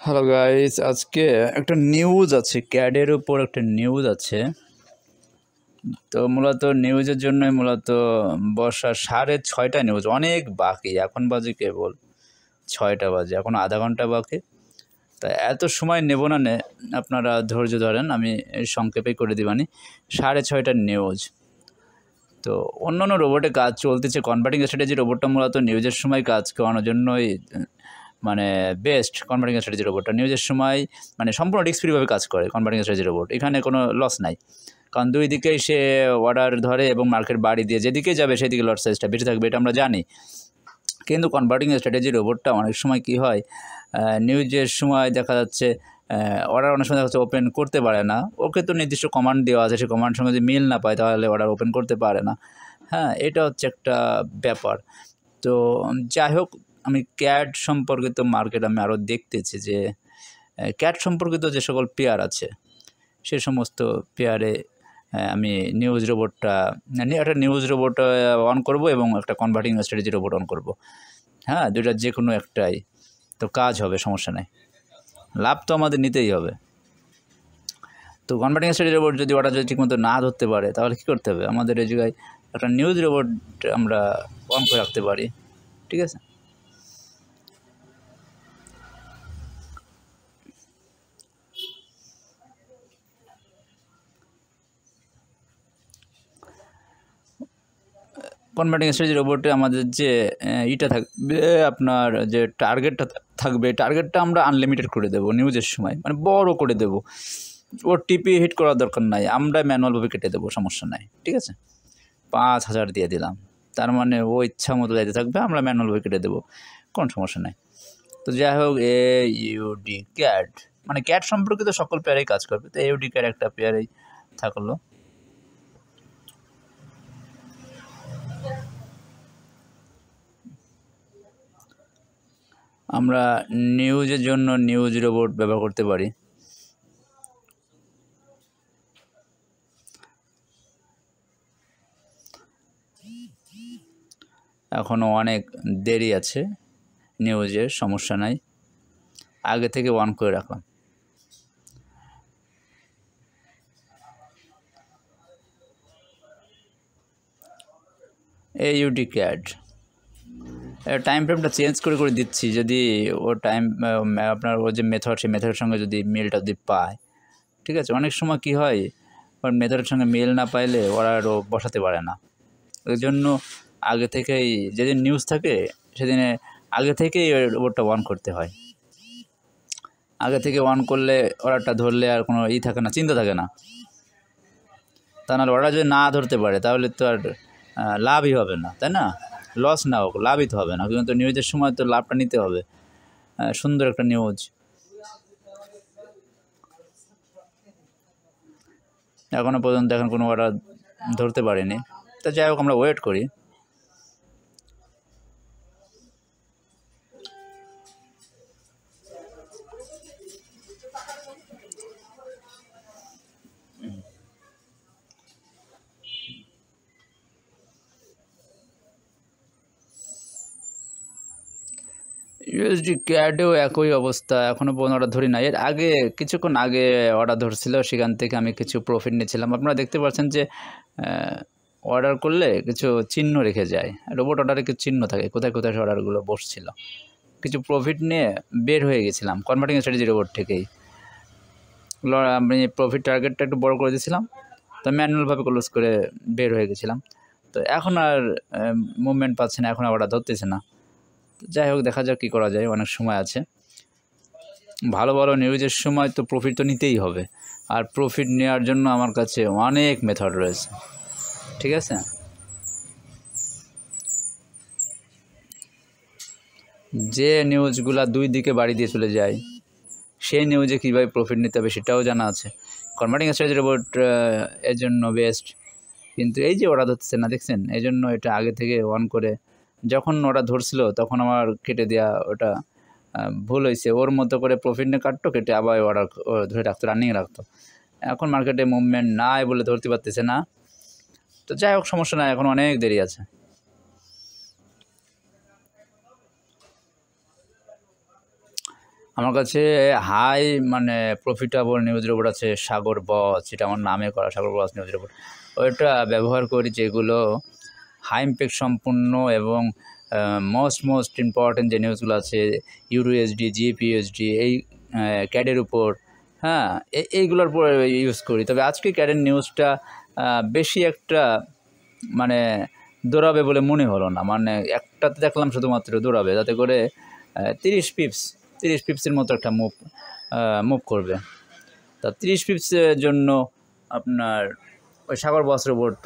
Hello guys, আজকে একটা news আছে, ক্যাডের উপর একটা নিউজ আছে। তো মূলত নিউজের জন্যই মূলত বর্ষা 6:30 নিউজ অনেক বাকি। এখন বাজে কেবল 6টা বাজে, এখন আধা ঘন্টা বাকি। তা এত সময় নেব না, আপনারা ধৈর্য ধরেন, আমি সংক্ষেপেই করে দিবানি। 6:30 নিউজ। তো অন্য অন্য রোবটে কাজ চলতেছে, কনভার্টিং স্ট্র্যাটেজি রোবটটা মূলত নিউজের সময় কাজ করানোর জন্যই মানে বেস্ট। কনভার্টিং স্ট্র্যাটেজি রোবটটা নিউজের সময় মানে সম্পূর্ণ রিস্ক ফ্রিভাবে কাজ করে কনভার্টিং স্ট্র্যাটেজি রোবট। এখানে কোনো লস নাই, কারণ দুই দিকেই সে অর্ডার ধরে এবং মার্কেট বাড়ি দিয়ে যেদিকে যাবে সেদিকে লট সাইজটা বেশি থাকবে, এটা আমরা জানি। কিন্তু কনভার্টিং স্ট্র্যাটেজি রোবটটা অনেক সময় কি হয়, নিউজের সময় দেখা যাচ্ছে অর্ডার অনেক সময় দেখা যাচ্ছে ওপেন করতে পারে না। ওকে তো নির্দিষ্ট কমান্ড দেওয়া আছে, সেই কমান্ডের সঙ্গে যদি মিল না পায় তাহলে অর্ডার ওপেন করতে পারে না। হ্যাঁ, এটা হচ্ছে একটা ব্যাপার। তো যাই হোক, আমি ক্যাড সম্পর্কিত মার্কেট আমি আরও দেখতেছি যে ক্যাড সম্পর্কিত যে সকল পেয়ার আছে সে সমস্ত পেয়ারে আমি নিউজ রোবটটা একটা নিউজ রোবট অন করব এবং একটা কনভার্টিং স্ট্র্যাটেজি রোবট অন করব। হ্যাঁ, দুইটার যে কোনো একটাই তো কাজ হবে, সমস্যা নেই, লাভ তো আমাদের নিতেই হবে। তো কনভার্টিং স্ট্র্যাটেজি রোবট যদি ওটা যদি ঠিকমতো না ধরতে পারে তাহলে কী করতে হবে, আমাদের এই জায়গায় একটা নিউজ রোবট আমরা অন করে রাখতে পারি। ঠিক আছে, কনভার্টিং স্ট্র্যাটেজি রোবটে আমাদের যে ইটা থাকবে, আপনার যে টার্গেটটা থাকবে, টার্গেটটা আমরা আনলিমিটেড করে দেবো নিউজের সময়, মানে বড় করে দেবো। ওর টিপি হিট করার দরকার নাই, আমরা ম্যানুয়ালভাবে কেটে দেবো, সমস্যা নাই। ঠিক আছে, 5,000 দিয়ে দিলাম, তার মানে ও ইচ্ছা মতো যাইতে থাকবে, আমরা ম্যানুয়ালভাবে কেটে দেবো, কোনো সমস্যা নাই। তো যাই হোক, AUD ক্যাট মানে ক্যাট সম্পর্কিত সকল পেয়ারেই কাজ করবে। তো AUD ক্যাট একটা পেয়ারেই থাকলো। আমরা নিউজের জন্য নিউজ রোবট ব্যবহার করতে পারি। এখনও অনেক দেরি আছে, নিউজের সমস্যা নাই, আগে থেকে অন করে রাখলাম। AUD ক্যাট টাইম ফ্রেমটা চেঞ্জ করে করে দিচ্ছি, যদি ও টাইম আপনার ও যে মেথড, সেই মেথডের সঙ্গে যদি মিলটা যদি পায়। ঠিক আছে, অনেক সময় কি হয়, ওর মেথডের সঙ্গে মিল না পাইলে ওরা আরও বসাতে পারে না। ওই জন্য আগে থেকেই যেদিন নিউজ থাকে সেদিনে আগে থেকেই রোবটটা অন করতে হয়। আগে থেকে অন করলে অর্ডারটা ধরলে আর কোনো থাকে না, চিন্তা থাকে না। তা নাহলে অর্ডার যদি না ধরতে পারে তাহলে তো আর লাভই হবে না, তাই না? লস না হোক, লাভই তো হবে না, কিন্তু নিউজের সময় তো লাভটা নিতে হবে। সুন্দর একটা নিউজ, এখনও পর্যন্ত এখন কোনো অর্ডার ধরতে পারিনি। তা যাই হোক, আমরা ওয়েট করি। USD ক্যাডেও একই অবস্থা, এখনও পর্যন্ত অর্ডার ধরি না। এর আগে কিছুক্ষণ আগে অর্ডার ধরছিল, সেখান থেকে আমি কিছু প্রফিট নিয়েছিলাম। আপনারা দেখতে পাচ্ছেন যে অর্ডার করলে কিছু চিহ্ন রেখে যায়, রোবট অর্ডারে কিছু চিহ্ন থাকে, কোথায় কোথায় সে অর্ডারগুলো বসছিল। কিছু প্রফিট নিয়ে বের হয়ে গেছিলাম কনভার্টিং স্ট্র্যাটেজি রোবট থেকেই। আমি প্রফিট টার্গেটটা একটু বড় করে দিয়েছিলাম, তো ম্যানুয়ালভাবে ক্লোজ করে বের হয়ে গেছিলাম। তো এখন আর মুভমেন্ট পাচ্ছে না, এখন আর অর্ডার ধরতেছে না। যাই হোক, দেখা যাক কী করা যায়, অনেক সময় আছে। ভালো ভালো নিউজের সময় তো প্রফিট তো নিতেই হবে, আর প্রফিট নেওয়ার জন্য আমার কাছে অনেক মেথড রয়েছে। ঠিক আছে, যে নিউজগুলা দুই দিকে বাড়ি দিয়ে চলে যায় সেই নিউজে কীভাবে প্রফিট নিতে হবে সেটাও জানা আছে। কনভার্টিং স্ট্র্যাটেজি রোবট এর জন্য বেস্ট। কিন্তু এই যে অর্ডার ধরতেছে না, দেখছেন, এই জন্য এটা আগে থেকে অন করে, যখন অর্ডার ধরছিল তখন আমার কেটে দেওয়া ওটা ভুল হয়েছে। ওর মতো করে প্রফিট নিয়ে কাটতো, কেটে আবার অর্ডার ধরে রাখতো, রানিংয়ে রাখতো। এখন মার্কেটে মুভমেন্ট নাই বলে ধরতে পারতেছে না। তো যাই হোক, সমস্যা নাই, এখন অনেক দেরি আছে। আমার কাছে হাই মানে প্রফিটেবল নিউজ রোবট আছে সাগর বস, যেটা আমার নামে করা সাগর বস নিউজ রোবট। ওইটা ব্যবহার করি, যেগুলো হাই ইম্প্যাক্ট সম্পূর্ণ এবং মোস্ট ইম্পর্টেন্ট যে নিউজগুলো আছে ইউরোএসডি, জিপিএসডি, এই ক্যাডের উপর, হ্যাঁ এইগুলোর উপর ইউজ করি। তবে আজকে ক্যাডের নিউজটা বেশি একটা মানে দৌড়াবে বলে মনে হলো না, মানে একটাতে দেখলাম শুধুমাত্র দৌড়াবে, যাতে করে 30 পিপসের মতো একটা মুভ করবে। তা 30 পিপসের জন্য আপনার ওই সাগর বস রোবট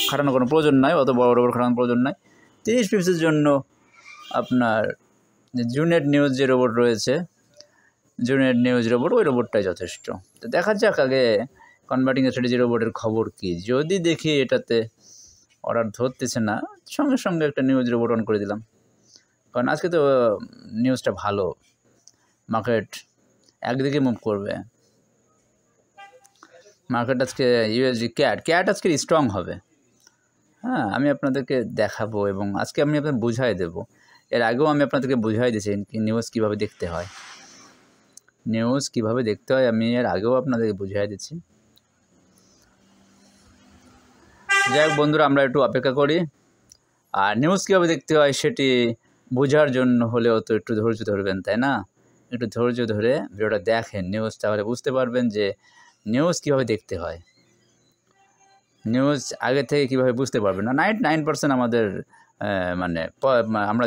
খাটানোর কোনো প্রয়োজন নাই, অত বড় রোবট খাটানোর প্রয়োজন নাই। 30 পিপসের জন্য আপনার যে জুনেট নিউজ যে রোবট রয়েছে, জুনেট নিউজ রোবট, ওই রোবটটাই যথেষ্ট। তো দেখা যাক আগে কনভার্টিং স্ট্র্যাটেজি রোবটের খবর কী। যদি দেখি এটাতে অর্ডার ধরতেছে না, সঙ্গে সঙ্গে একটা নিউজ রোবট অন করে দিলাম, কারণ আজকে তো নিউজটা ভালো, মার্কেট একদিকে মুভ করবে। মার্কেট আজকে ইউএসডি ক্যাট আজকে স্ট্রং হবে। হ্যাঁ, আমি আপনাদেরকে দেখাবো এবং আজকে আমি আপনাদের বুঝাই দেবো। এর আগেও আমি আপনাদেরকে বুঝাই দিয়েছি নিউজ কীভাবে দেখতে হয়, আমি এর আগেও আপনাদেরকে বুঝাই দিচ্ছি। যাই হোক বন্ধুরা, আমরা একটু অপেক্ষা করি। আর নিউজ কীভাবে দেখতে হয় সেটি বোঝার জন্য হলেও তো একটু ধৈর্য ধরবেন, তাই না? একটু ধৈর্য ধরে ভিডিওটা দেখেন নিউজ, তাহলে বুঝতে পারবেন যে নিউজ কীভাবে দেখতে হয়। নিউজ আগে থেকে কীভাবে বুঝতে পারবেন না, 99% আমাদের মানে আমরা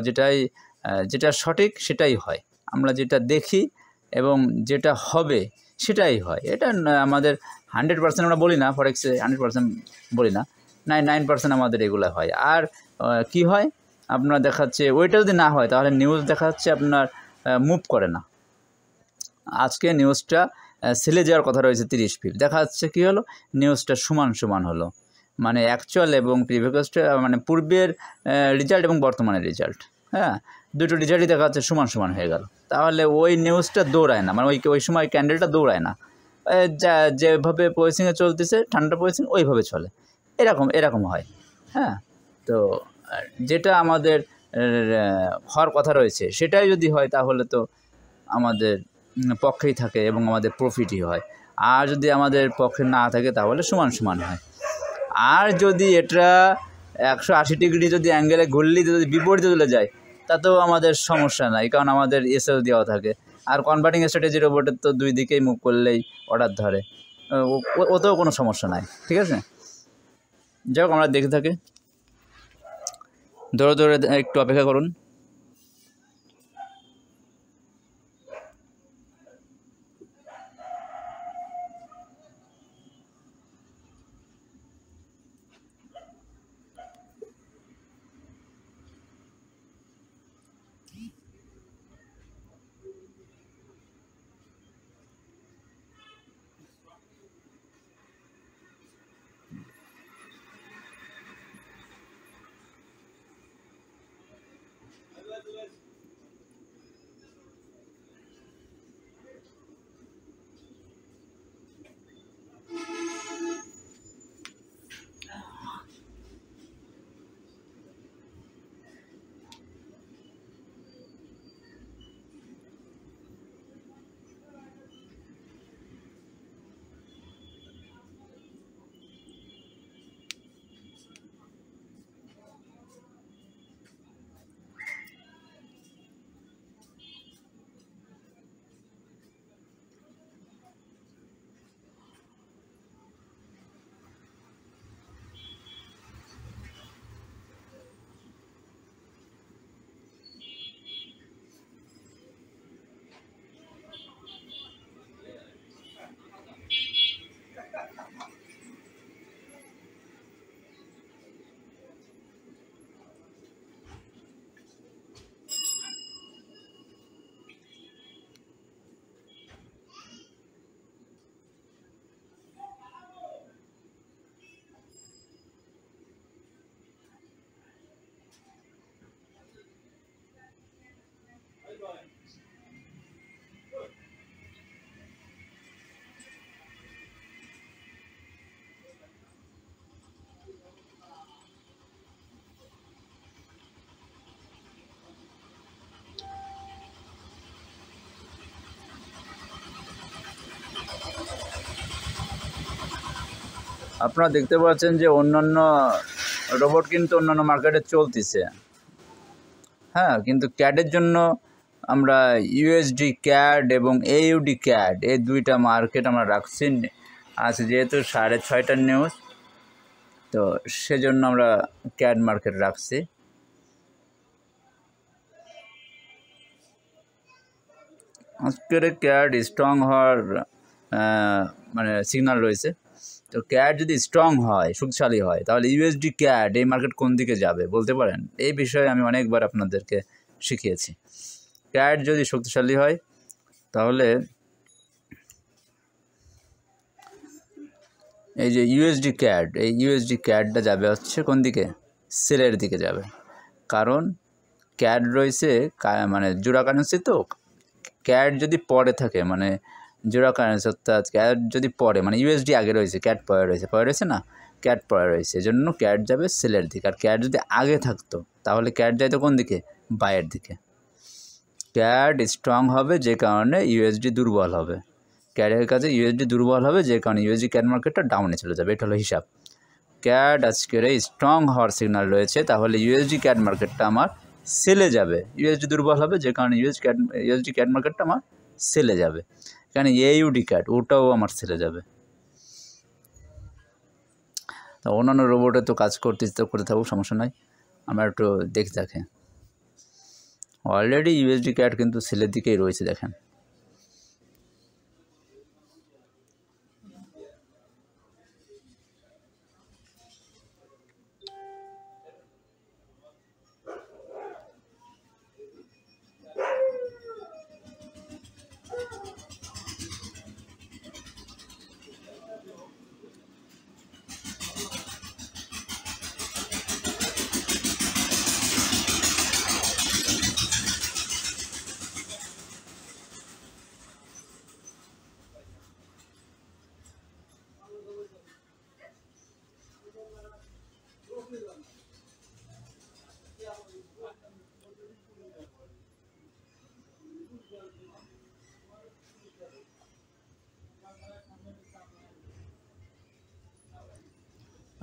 যেটা সঠিক সেটাই হয়, আমরা যেটা দেখি এবং যেটা হবে সেটাই হয়। এটা আমাদের 100% আমরা বলি না, ফরেক্সে 100% বলি না, 99% আমাদের এগুলো হয়। আর কি হয়, আপনার দেখাচ্ছে ওইটা যদি না হয় তাহলে নিউজ দেখাচ্ছে আপনার মুভ করে না। আজকে নিউজটা সেলে যাওয়ার কথা রয়েছে 30 পিপ, দেখা যাচ্ছে কী হলো, নিউজটা সমান হলো, মানে অ্যাকচুয়াল এবং প্রিভিয়াস মানে পূর্বের রেজাল্ট এবং বর্তমানের রেজাল্ট, হ্যাঁ দুটো রেজাল্টই দেখা যাচ্ছে সমান হয়ে গেল। তাহলে ওই নিউজটা দৌড়ায় না, মানে ওই সময় ক্যান্ডেলটা দৌড়ায় না, যেভাবে পজিশনে চলতেছে ঠান্ডা পজিশন ওইভাবে চলে, এরকম হয়। হ্যাঁ, তো যেটা আমাদের হওয়ার কথা রয়েছে সেটাই যদি হয় তাহলে তো আমাদের পক্ষেই থাকে এবং আমাদের প্রফিটই হয়। আর যদি আমাদের পক্ষে না থাকে তাহলে সমান হয়। আর যদি এটা 180 ডিগ্রি যদি অ্যাঙ্গেলে ঘুরলেই যদি বিপরীতে চলে যায় তাতেও আমাদের সমস্যা নাই, কারণ আমাদের এসএল দেওয়া থাকে। আর কনভার্টিং স্ট্র্যাটেজি রোবটের তো দুই দিকেই মুভ করলেই অর্ডার ধরে, ওতেও কোনো সমস্যা নাই, ঠিক আছে? যাই হোক, আমরা দেখে থাকি, ধরে একটু অপেক্ষা করুন। আপনারা দেখতে পাচ্ছেন যে অন্যান্য রোবট কিন্তু অন্যান্য মার্কেটে চলতেছে, হ্যাঁ, কিন্তু ক্যাডের জন্য আমরা ইউএসডি ক্যাড এবং এইউডি ক্যাড এই দুইটা মার্কেট আমরা রাখছি। আজ যেহেতু 6:30টার নিউজ, তো সেজন্য আমরা ক্যাড মার্কেট রাখছি। আজকের ক্যাড স্ট্রং হওয়ার মানে সিগন্যাল রয়েছে। তো ক্যাড যদি স্ট্রং হয়, শক্তিশালী হয়, তাহলে ইউএসডি ক্যাড এই মার্কেট কোন দিকে যাবে বলতে পারেন? এই বিষয়ে আমি অনেকবার আপনাদেরকে শিখিয়েছি। ক্যাড যদি শক্তিশালী হয় তাহলে এই যে ইউএসডি ক্যাড, এই ইউএসডি ক্যাডটা যাবে হচ্ছে কোন দিকে? সেলের দিকে যাবে। কারণ ক্যাড রয়েছে মানে জোড়া কারেন্সি, তো ক্যাড যদি পরে থাকে মানে জোড়া কারেন্সি, অর্থাৎ ক্যাড যদি পরে মানে ইউএসডি আগে রয়েছে, ক্যাড পরে রয়েছে না, ক্যাড পরে রয়েছে, এজন্য ক্যাড যাবে সেলের দিকে। আর ক্যাড যদি আগে থাকতো তাহলে ক্যাড যাইতো কোন দিকে? বাইয়ের দিকে। ক্যাড স্ট্রং হবে যে কারণে ইউএসডি দুর্বল হবে, ক্যাডের কাছে ইউএসডি দুর্বল হবে যে কারণে ইউএসডি ক্যাড মার্কেটটা ডাউনে চলে যাবে। এটা হলো হিসাব। ক্যাড আজকের এই স্ট্রং হওয়ার সিগন্যাল রয়েছে, তাহলে ইউএসডি ক্যাড মার্কেটটা আমার সেলে যাবে। ইউএসডি দুর্বল হবে যে কারণে ইউএসডি ক্যাড মার্কেটটা আমার সেলে যাবে। এখানে এইউডি ক্যাড ওটাও আমার সেলে যাবে। তা অন্যান্য রোবটে তো কাজ করতে থাকুক, সমস্যা নাই, আমরা একটু দেখে অলরেডি ইউএসডি ক্যাড কিন্তু সেলের দিকেই রয়েছে, দেখেন।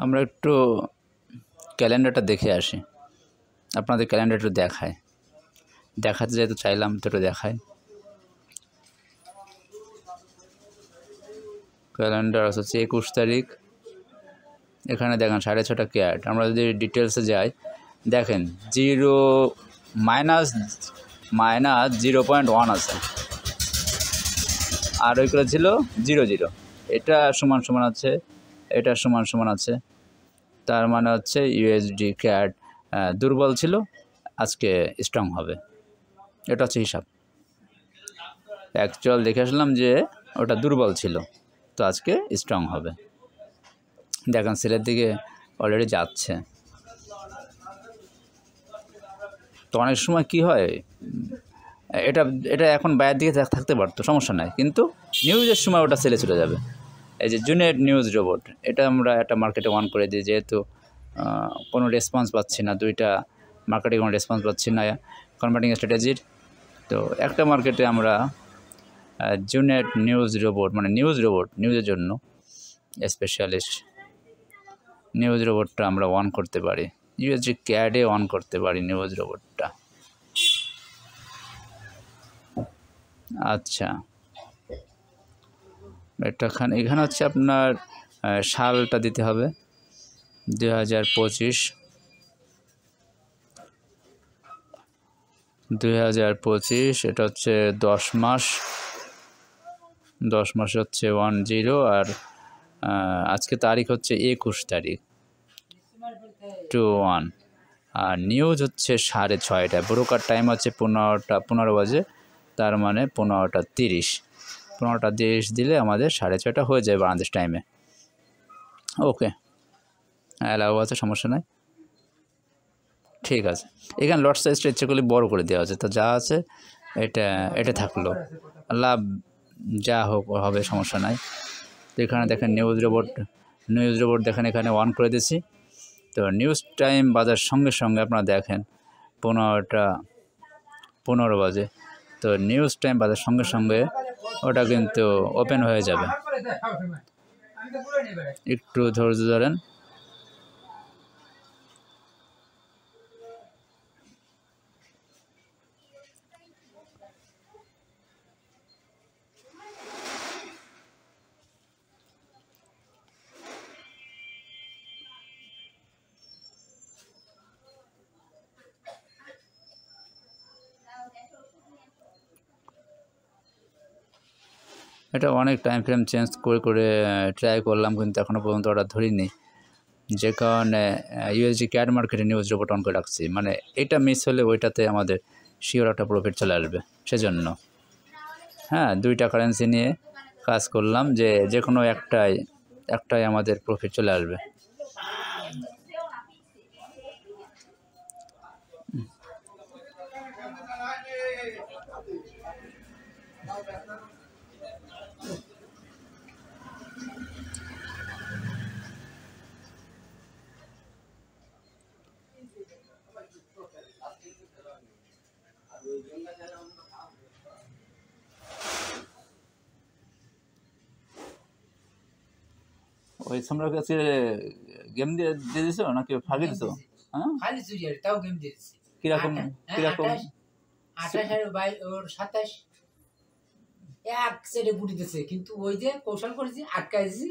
আমরা একটু ক্যালেন্ডারটা দেখে আসি, আপনাদের ক্যালেন্ডার একটু দেখাতে যেহেতু চাইলাম তো একটু দেখায়। ক্যালেন্ডার হচ্ছে 21 তারিখ। এখানে দেখেন 6:30 ক্যাড। আমরা যদি ডিটেলসে যাই, দেখেন -0.1 আছে, আর ওইগুলো ছিল 0.0। এটা সমান আছে, এটা সমান আছে, তার মানে হচ্ছে ইউএসডি ক্যাড দুর্বল ছিল, আজকে স্ট্রং হবে। এটা হচ্ছে হিসাব। অ্যাকচুয়াল দেখে আসলাম যে ওটা দুর্বল ছিল, তো আজকে স্ট্রং হবে। দেখেন সেলের দিকে অলরেডি যাচ্ছে। তো অনেক সময় কি হয়, এটা এখন বাইরের দিকে থাকতে পারতো, সমস্যা নাই, কিন্তু নিউজের সময় ওটা সেলে চলে যাবে। এই যে জুনেট নিউজ রোবট, এটা আমরা একটা মার্কেটে অন করে দিই, যেহেতু কোনো রেসপন্স পাচ্ছি না, দুইটা মার্কেটে কোনো রেসপন্স পাচ্ছি না কনভার্টিং স্ট্র্যাটেজির। তো একটা মার্কেটে আমরা জুনেট নিউজ রোবট, মানে নিউজের জন্য স্পেশালিস্ট নিউজ রোবটটা আমরা অন করতে পারি, ইউএসডি ক্যাডে অন করতে পারি নিউজ রোবটটা। আচ্ছা, এখানে হচ্ছে আপনার সালটা দিতে হবে 2025। এটা হচ্ছে 10 মাস, 10 মাস হচ্ছে 10, আর আজকে তারিখ হচ্ছে 21 তারিখ 21। আর নিউজ হচ্ছে 6:30, ব্রোকার টাইম হচ্ছে 15 বাজে, তার মানে 15:30 দিলে আমাদের 6:30 হয়ে যায় বাংলাদেশ টাইমে। ওকে, অ্যালাউ আছে, সমস্যা নাই, ঠিক আছে। এখানে লট সাইজটা ইচ্ছে করলে বড় করে দেওয়া আছে, তো যা আছে এটা থাকলো, লাভ যা হোক হবে, সমস্যা নাই। তো এখানে দেখেন নিউজ রোবট দেখেন এখানে অন করে দিয়েছি। তো নিউজ টাইম বাজার সঙ্গে সঙ্গে আপনারা দেখেন 15 বাজে, তো নিউজ টাইম বাজার সঙ্গে সঙ্গে ওটা কিন্তু ওপেন হয়ে যাবে। একটু ধৈর্য ধরেন। এটা অনেক টাইম ফ্রেম চেঞ্জ করে করে ট্রাই করলাম, কিন্তু এখনও পর্যন্ত অর্ডার ধরিনি, যে কারণে ইউএসডি ক্যাড মার্কেটে নিউজ রোবট অন করে রাখছি। মানে এটা মিস হলে ওইটাতে আমাদের শিওর একটা প্রফিট চলে আসবে, সেজন্য হ্যাঁ 2টা কারেন্সি নিয়ে কাজ করলাম, যে কোনো একটাই আমাদের প্রফিট চলে আসবে। ওই তোমরা কাছে গেম দিয়ে দিছো নাকি ফাঁকি দিছো? হ্যাঁ খালি চুরি আর তাও গেম দিয়েছি। কিরকম 28 আর 27 এক সেটে গুটি দিয়েছে, কিন্তু ওই যে কৌশল করেছি আটকাইছি,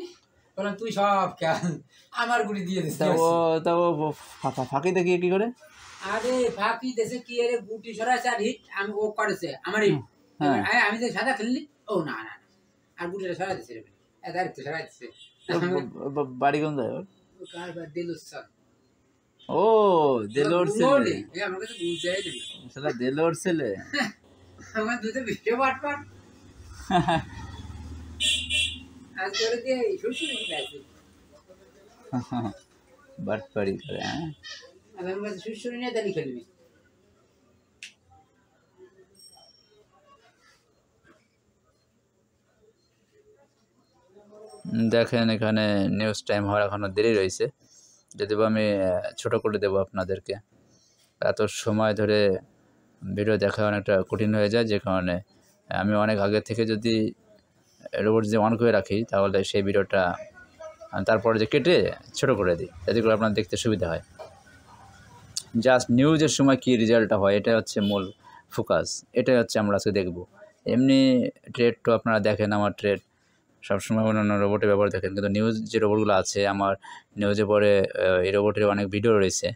বললাম তুই সব খেয়াল আমার গুটি দিয়ে দিচ্ছে। তাও ফাঁকি দেখিয়ে কি করে? আরে ফাঁকি দেশে কি আরে গুটি সরাইছে আর হিট আমি ও করেছে আমার হিট। আমি যে সাদা খেললি ও না না আর গুটিটা সরাই দিছে রে এদার তো সরাই দিছে। বাড়ি কোন যায় ওর? কার বাদ দিলুস স্যার। ও দেলোর ছেলে, এই আমার কাছে বুঝাই দিল শালা দেলোর ছেলে। আমার দুটো ভিডিও পাট আজ করে দিয়ে শুশুরি গেছে বাটপাড়ি করে। হ্যাঁ আমার কাছে শুশুরি নিয়ে দালি খেলবি। দেখেন এখানে নিউজ টাইম হওয়ার এখনও দেরি রয়েছে, যদিও আমি ছোটো করে দেবো আপনাদেরকে। এত সময় ধরে ভিডিও দেখা অনেকটা কঠিন হয়ে যায়, যে কারণে আমি অনেক আগে থেকে যদি রোবট যে অন করে রাখি তাহলে সেই ভিডিওটা তারপরে যে কেটে ছোটো করে দিই, যাতে করে আপনার দেখতে সুবিধা হয়। জাস্ট নিউজের সময় কী রেজাল্টটা হয় এটা হচ্ছে মূল ফোকাস, এটাই হচ্ছে আমরা আজকে দেখব। এমনি ট্রেড তো আপনারা দেখেন, আমার ট্রেড সবসময় অন্যান্য রোবটের ব্যবহার দেখেন, কিন্তু নিউজ যে রোবটগুলো আছে আমার নিউজে পরে এই রোবটের অনেক ভিডিও রয়েছে,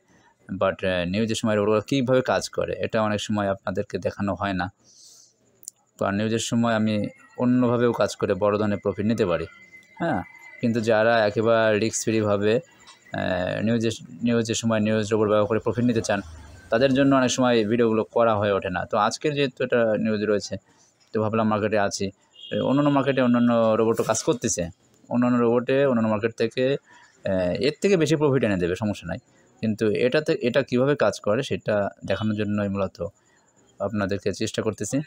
বাট নিউজের সময় রোবটগুলো কীভাবে কাজ করে এটা অনেক সময় আপনাদেরকে দেখানো হয় না। কারণ নিউজের সময় আমি অন্যভাবেও কাজ করে বড় ধরনের প্রফিট নিতে পারি, হ্যাঁ। কিন্তু যারা একেবারে রিস্ক ফ্রিভাবে নিউজের সময় নিউজ রোবট ব্যবহার করে প্রফিট নিতে চান, তাদের জন্য অনেক সময় ভিডিওগুলো করা হয়ে ওঠে না। তো আজকের যেহেতু এটা নিউজ রয়েছে, তো ভাবলাম মার্কেটে আছি, অন্যান্য মার্কেটে অন্যান্য রোবটও কাজ করতেছে, অন্যান্য মার্কেট থেকে এর থেকে বেশি প্রফিট এনে দেবে, সমস্যা নাই। কিন্তু এটা কিভাবে কাজ করে সেটা দেখানোর জন্যই মূলত আপনাদেরকে চেষ্টা করতেছি।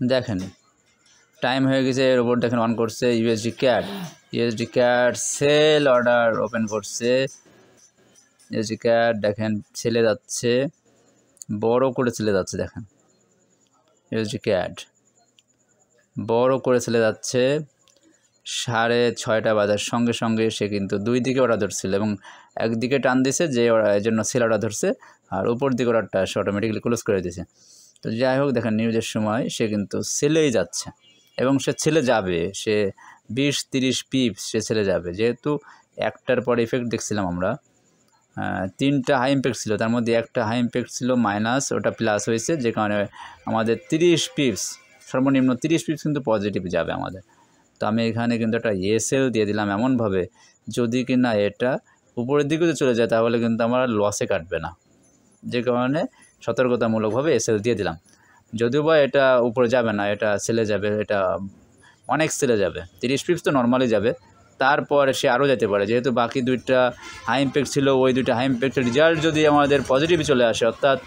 দেখেন টাইম হয়ে গেছে, রোবট দেখেন অন করছে, USD CAD sell order open করছে। ইউএসডি ক্যাড দেখেন ছেলে যাচ্ছে, বড় করে ছেলে যাচ্ছে, দেখেন ইউএসডি ক্যাড বড় করে ছেলে যাচ্ছে। 6:30 বাজার সঙ্গে সঙ্গে সে কিন্তু 2 দিকে অর্ডার ধরছিল, এবং একদিকে টান দিছে যে এর জন্য সেল অর্ডার ধরছে, আর উপর দিকে অর্ডারটা সে অটোমেটিক্যালি ক্লোজ করে দিয়েছে। তো যাই হোক দেখেন নিউজের সময় সে কিন্তু সেলেই যাচ্ছে, এবং সে ছেলে যাবে, সে 20-30 পিপস সে ছেলে যাবে। যেহেতু একটার পর ইফেক্ট দেখছিলাম আমরা, 3টা হাই ইম্প্যাক্ট ছিল, তার মধ্যে একটা হাই ইম্প্যাক্ট ছিল মাইনাস, ওটা প্লাস হয়েছে, যে কারণে আমাদের 30 পিপস সর্বনিম্ন 30 পিপস কিন্তু পজিটিভ যাবে আমাদের। তো আমি এখানে কিন্তু একটা এসএল দিয়ে দিলাম এমনভাবে, যদি কি না এটা উপরের দিকে চলে যায় তাহলে কিন্তু আমার লসে কাটবে না, যে কারণে সতর্কতামূলকভাবে এসএল দিয়ে দিলাম। যদিও বা এটা উপরে যাবে না, এটা সেলে যাবে, এটা অনেক সেলে যাবে, 30 পিপস তো নর্মালি যাবে, তারপর সে আরও যেতে পারে। যেহেতু বাকি 2টা হাই ইম্প্যাক্ট ছিল, ওই 2টা হাই ইম্প্যাক্টের রেজাল্ট যদি আমাদের পজিটিভ চলে আসে, অর্থাৎ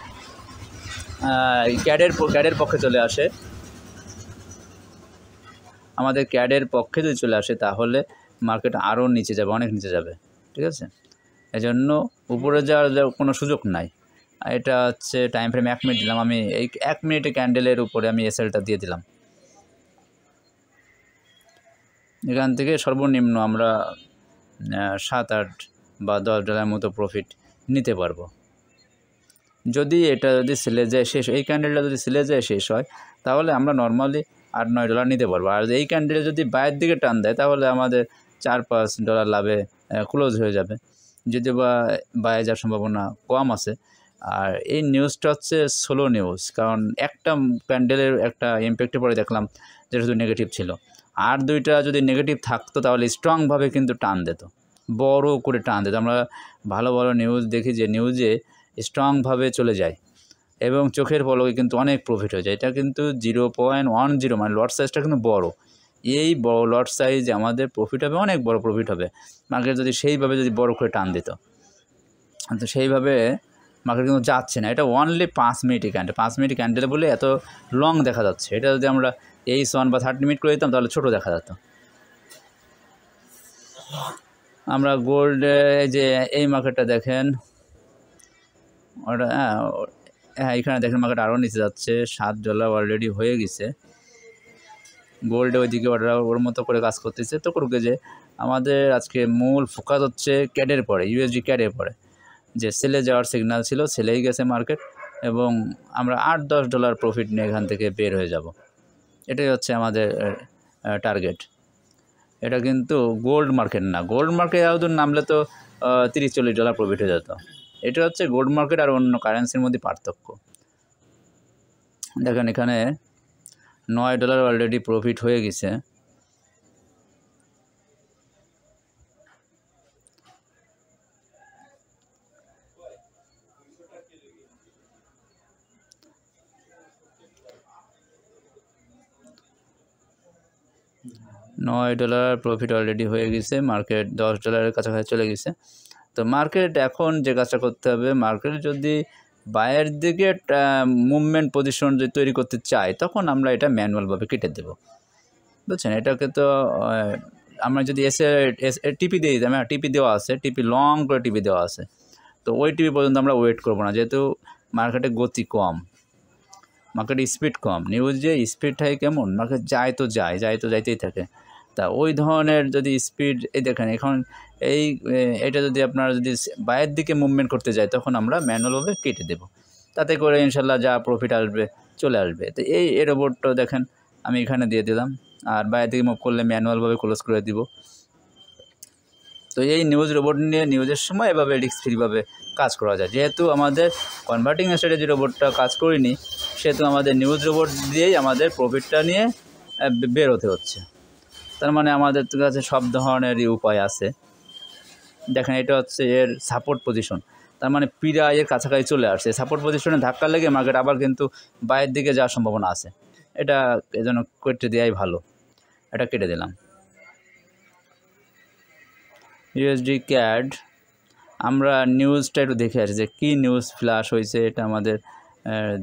ক্যাডের পক্ষে চলে আসে, আমাদের ক্যাডের পক্ষে যদি চলে আসে, তাহলে মার্কেট আরও নিচে যাবে, অনেক নিচে যাবে। ঠিক আছে, এজন্য উপরে যাওয়ার কোনো সুযোগ নাই। এটা হচ্ছে টাইম ফ্রেম 1 মিনিট দিলাম আমি, এই 1 মিনিটে ক্যান্ডেলের উপরে আমি এসএলটা দিয়ে দিলাম। এখান থেকে সর্বনিম্ন আমরা 7, 8 বা $10 মতো প্রফিট নিতে পারবো। যদি এটা যদি সেলে যায় শেষ, এই ক্যান্ডেলটা যদি সেলে যায় শেষ হয়, তাহলে আমরা নর্মালি $8-9 নিতে পারবো। আর এই ক্যান্ডেল যদি বাইরের দিকে টান দেয়, তাহলে আমাদের $4-5 লাভে ক্লোজ হয়ে যাবে, যদি বা বাইরে যাওয়ার সম্ভাবনা কম আছে। আর এই নিউজটা হচ্ছে স্লো নিউজ, কারণ একটা ক্যান্ডেলের একটা ইম্প্যাক্টে পরে দেখলাম যেটা শুধু নেগেটিভ ছিল। আর 2টা যদি নেগেটিভ থাকতো তাহলে স্ট্রংভাবে কিন্তু টান দিত, বড় করে টান দিত। আমরা ভালো ভালো নিউজ দেখি যে নিউজে স্ট্রংভাবে চলে যায় এবং চোখের পলকে কিন্তু অনেক প্রফিট হয়ে যায়। এটা কিন্তু 0.10, মানে লট সাইজটা কিন্তু বড়। এই বড় লট সাইজ আমাদের প্রফিট হবে, অনেক বড় প্রফিট হবে মার্কেট যদি সেইভাবে যদি বড় করে টান দিত। তো সেইভাবে মার্কেট কিন্তু যাচ্ছে না। এটা অনলি 5 মিনিটই ক্যান্ডেল, 5 মিনিট ক্যান্ডেল বলে এত লং দেখা যাচ্ছে। এটা যদি আমরা 1 বা 30 মিনিট করে দিতাম তাহলে ছোটো দেখা যেত। আমরা গোল্ড, যে এই মার্কেটটা দেখেন, ওটা হ্যাঁ এখানে দেখেন মার্কেট আরও নিচে যাচ্ছে, $7 অলরেডি হয়ে গেছে। গোল্ডে ওইদিকে ওর মতো করে কাজ করতেছে, তো করুকে। যে আমাদের আজকে মূল ফোকাস হচ্ছে ক্যাডের পরে, USD ক্যাডের পরে যে সেলে যাওয়ার সিগন্যাল ছিল, সেলেই গেছে মার্কেট, এবং আমরা $8-10 প্রফিট নিয়ে এখান থেকে বের হয়ে যাব। এটাই হচ্ছে আমাদের টার্গেট। এটা কিন্তু গোল্ড মার্কেট না, গোল্ড মার্কেট আদৌ নামলে তো $30-40 প্রফিট হয়ে যেত। এটা হচ্ছে গোল্ড মার্কেট আর অন্য কারেন্সির মধ্যে পার্থক্য। দেখেন এখানে $9 অলরেডি প্রফিট হয়ে গেছে। $9 প্রফিট অলরেডি হয়ে গেছে, মার্কেট $10 কাছাকাছি চলে গেছে। তো মার্কেট এখন যে কাজটা করতে হবে, মার্কেট যদি বাইরের দিকে মুভমেন্ট পজিশন যদি তৈরি করতে চাই, তখন আমরা এটা ম্যানুয়ালভাবে কেটে দেবো, বুঝছেন। এটাকে তো আমরা যদি টিপি দিয়ে দিতাম, টিপি দেওয়া আছে, টিপি লং করে টিপি দেওয়া আছে, তো ওই টিপি পর্যন্ত আমরা ওয়েট করবো না, যেহেতু মার্কেটে গতি কম, মার্কেট স্পিড কম। নিউজে স্পিড থাকে কেমন, মার্কেট যায় তো যাইতেই থাকে। তা ওই ধরনের যদি স্পিড, এই দেখেন এখন এটা যদি আপনারা যদি বাইরের দিকে মুভমেন্ট করতে যায়, তখন আমরা ম্যানুয়ালভাবে কেটে দেব, তাতে করে ইনশাল্লাহ যা প্রফিট আসবে চলে আসবে। তো এই রোবটটা দেখেন আমি এখানে দিয়ে দিলাম, আর বাইরের দিকে মুভ করলে ম্যানুয়ালভাবে ক্লোজ করে দিব। তো এই নিউজ রোবট নিয়ে নিউজের সময় এভাবে রিস্ক ফ্রিভাবে কাজ করা যায়। যেহেতু আমাদের কনভার্টিং স্ট্র্যাটেজি রোবটটা কাজ করিনি, সেহেতু আমাদের নিউজ রোবট দিয়েই আমাদের প্রফিটটা নিয়ে বের হতে হচ্ছে। তার মানে আমাদের কাছে সব ধরনেরই উপায় আছে। দেখেন এটা হচ্ছে এর সাপোর্ট পজিশন, তার মানে পীড়া এর কাছাকাছি চলে আসছে। সাপোর্ট পজিশনে ধাক্কা লেগে মার্কেট আবার কিন্তু বাইরের দিকে যাওয়ার সম্ভাবনা আছে। এটা এজন্য কেটে দেওয়াই ভালো, এটা কেটে দিলাম। USD CAD আমরা নিউজটা একটু দেখে আসি যে কী নিউজ ফ্ল্যাশ হয়েছে, এটা আমাদের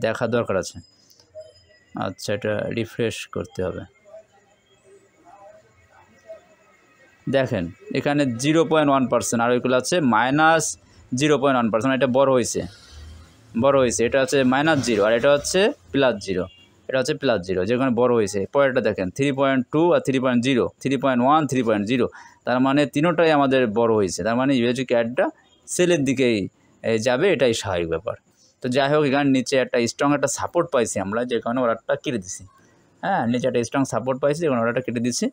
দেখা দরকার আছে। আচ্ছা, এটা রিফ্রেশ করতে হবে। দেখেন এখানে 0.1%, আর ওইগুলো আছে -0.1%। এটা বড় হয়েছে, এটা হচ্ছে -0, আর এটা হচ্ছে +0, এটা হচ্ছে +0, যেখানে বড় হয়েছে। পরেরটা দেখেন 3.2 আর 3.0, 3.1, 3.0, তার মানে তিনোটাই আমাদের বড় হয়েছে। তার মানে USD CADটা সেলের দিকেই যাবে, এটাই স্বাভাবিক ব্যাপার। তো যাই হোক, এখানে নিচে একটা স্ট্রং একটা সাপোর্ট পাইছি আমরা, যে কারণে অর্ডারটা কেটে দিছি। হ্যাঁ, নিচে একটা স্ট্রং সাপোর্ট পাইছি, যেখানে অর্ডারটা কেটে দিচ্ছি।